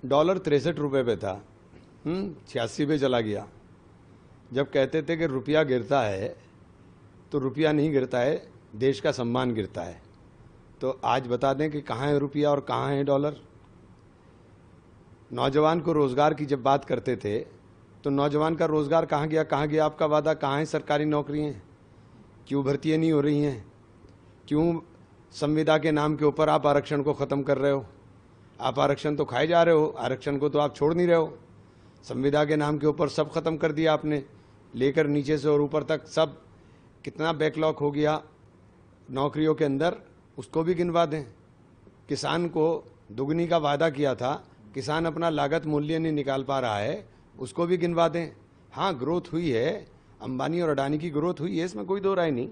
Dollar 63 रुपये पे था, 86 पे चला गया। जब कहते थे कि रुपया गिरता है तो रुपया नहीं गिरता है, देश का सम्मान गिरता है। तो आज बता दें कि कहाँ है रुपया और कहाँ है डॉलर। नौजवान को रोज़गार की जब बात करते थे तो नौजवान का रोज़गार कहाँ गया? कहाँ गया आपका वादा? कहाँ है सरकारी नौकरियाँ? क्यों भर्तियाँ नहीं हो रही हैं? क्यों संविदा के नाम के ऊपर आप आरक्षण को ख़त्म कर रहे हो? आप आरक्षण तो खाए जा रहे हो, आरक्षण को तो आप छोड़ नहीं रहे हो। संविदा के नाम के ऊपर सब खत्म कर दिया आपने, लेकर नीचे से और ऊपर तक सब। कितना बैकलॉग हो गया नौकरियों के अंदर, उसको भी गिनवा दें। किसान को दुगनी का वादा किया था, किसान अपना लागत मूल्य नहीं निकाल पा रहा है, उसको भी गिनवा दें। हाँ, ग्रोथ हुई है, अंबानी और अडानी की ग्रोथ हुई है, इसमें कोई दो राय नहीं।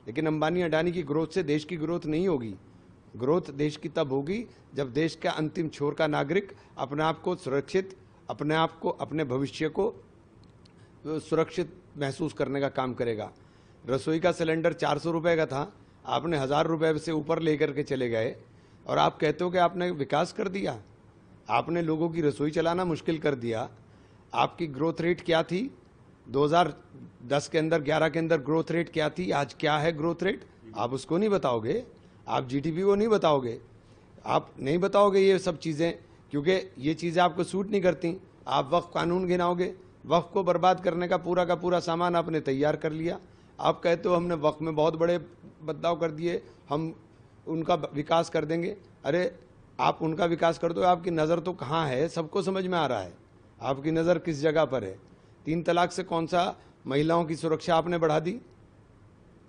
लेकिन अंबानी अडानी की ग्रोथ से देश की ग्रोथ नहीं होगी। ग्रोथ देश की तब होगी जब देश का अंतिम छोर का नागरिक अपने आप को सुरक्षित, अपने आप को, अपने भविष्य को सुरक्षित महसूस करने का काम करेगा। रसोई का सिलेंडर 400 रुपये का था, आपने 1000 रुपये से ऊपर लेकर के चले गए और आप कहते हो कि आपने विकास कर दिया। आपने लोगों की रसोई चलाना मुश्किल कर दिया। आपकी ग्रोथ रेट क्या थी 2010 के अंदर, 11 के अंदर ग्रोथ रेट क्या थी? आज क्या है ग्रोथ रेट? आप उसको नहीं बताओगे, आप जीडीपी को नहीं बताओगे, आप नहीं बताओगे ये सब चीज़ें, क्योंकि ये चीज़ें आपको सूट नहीं करती। आप वक्फ कानून गिनाओगे, वक्फ को बर्बाद करने का पूरा सामान आपने तैयार कर लिया। आप कहते हो हमने वक्फ में बहुत बड़े बदलाव कर दिए, हम उनका विकास कर देंगे। अरे आप उनका विकास कर दो, आपकी नज़र तो कहाँ है? सबको समझ में आ रहा है आपकी नज़र किस जगह पर है। 3 तलाक से कौन सा महिलाओं की सुरक्षा आपने बढ़ा दी?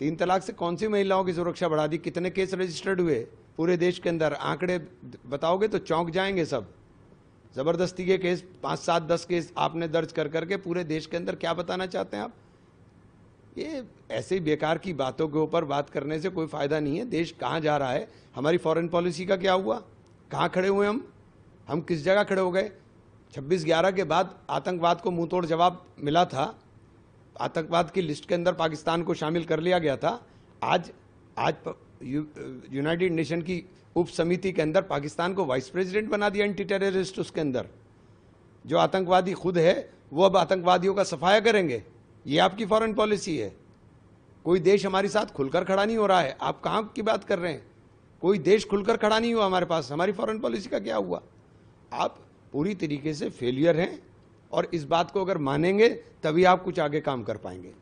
3 तलाक से कौन सी महिलाओं की सुरक्षा बढ़ा दी? कितने केस रजिस्टर्ड हुए पूरे देश के अंदर? आंकड़े बताओगे तो चौंक जाएंगे सब। ज़बरदस्ती के केस 5, 7, 10 केस आपने दर्ज कर करके पूरे देश के अंदर क्या बताना चाहते हैं आप? ये ऐसे बेकार की बातों के ऊपर बात करने से कोई फ़ायदा नहीं है। देश कहाँ जा रहा है? हमारी फॉरेन पॉलिसी का क्या हुआ? कहाँ खड़े हुए हम किस जगह खड़े हो गए? 26/11 के बाद आतंकवाद को मुंह तोड़ जवाब मिला था, आतंकवाद की लिस्ट के अंदर पाकिस्तान को शामिल कर लिया गया था। आज यूनाइटेड नेशन की उप समिति के अंदर पाकिस्तान को वाइस प्रेसिडेंट बना दिया, एंटी टेररिस्ट। उसके अंदर जो आतंकवादी खुद है वो अब आतंकवादियों का सफाया करेंगे। ये आपकी फॉरेन पॉलिसी है। कोई देश हमारे साथ खुलकर खड़ा नहीं हो रहा है। आप कहाँ की बात कर रहे हैं? कोई देश खुलकर खड़ा नहीं हुआ हमारे पास। हमारी फॉरेन पॉलिसी का क्या हुआ? आप पूरी तरीके से फेलियर हैं, और इस बात को अगर मानेंगे तभी आप कुछ आगे काम कर पाएंगे।